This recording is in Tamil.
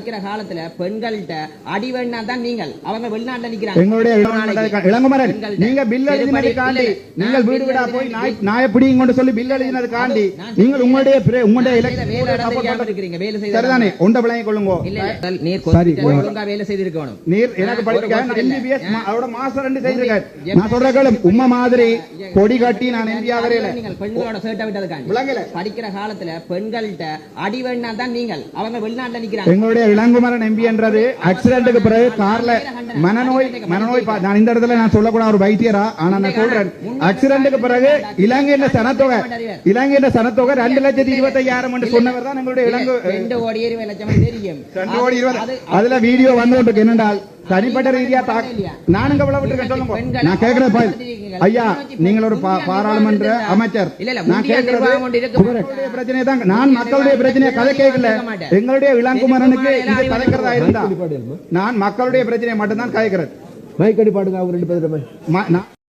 படிக்கிற காலத்துல பெண்கள்கிட்ட அடி வேணா தான் நீங்கள் அவங்க வெளிநாட்டுல நிக்கிறாங்க. எங்களுடைய இளங்குமரன் நீங்க பில் எழுதினதுக்காண்டி நீங்கள் வீடு வீடா போய் நாயை பிடிங்க கொண்டு சொல்லி பில் எழுதினதுக்காண்டி நீங்கள் உங்களுடைய சரிதானே ஒன்றை விளங்கிக் கொள்ளுங்க. வேலை செய்திருக்கணும். நீர் எனக்கு படிக்க எம்பிபிஎஸ் அதோட மாஸ்டர் 2 செய்திருக்கேன். நான் சொல்றேன் உம்மா மாதிரி கொடி கட்டி நான் எம்பியா வரையில நீங்கள் பெண்களோட சேர்ட்ட விட்டதுக்காண்டி படிக்கிற காலத்துல பெண்கள்கிட்ட அடி வேணா தான் நீங்கள் அவங்க வெளிநாட்டுல நிக்கிறாங்க. எங்களுடைய இளங்குமரன் எம்பி என்றது ஆக்சிடென்ட்டுக்கு பிறகு கார்ல மனநோய் நான் இந்த இடத்துல நான் சொல்லக்கூடாத ஒரு வைத்தியரா ஆனா நான் சொல்றேன் ஆக்சிடென்ட்டுக்கு பிறகு இலங்கையின் சனத்தொகை 2,25,000 என்று சொன்னவர் தான் எங்களுடைய இலங்கை 2 கோடி 20 லட்சம் தெரியும். 2 கோடி 20 அதுல வீடியோ வந்து கொண்டு என்னென்றால் தனிப்பட்ட ரீதியா நானுங்க விட்டு சொல்லுங்க. நான் கேட்கிறேன் ஐயா நீங்கள் ஒரு பாராளுமன்ற அமைச்சர். நான் கேட்கிறது பிரச்சனை தான். நான் மக்களுடைய பிரச்சனையை கதை கேட்கல. எங்களுடைய இளங்குமரனுக்கு இது கதைக்கிறதா இருந்தா நான் மக்களுடைய பிரச்சனையை மட்டும்தான் கேட்கிறேன். மைக்கடி பாடுங்க அவங்க 2 பேரும்.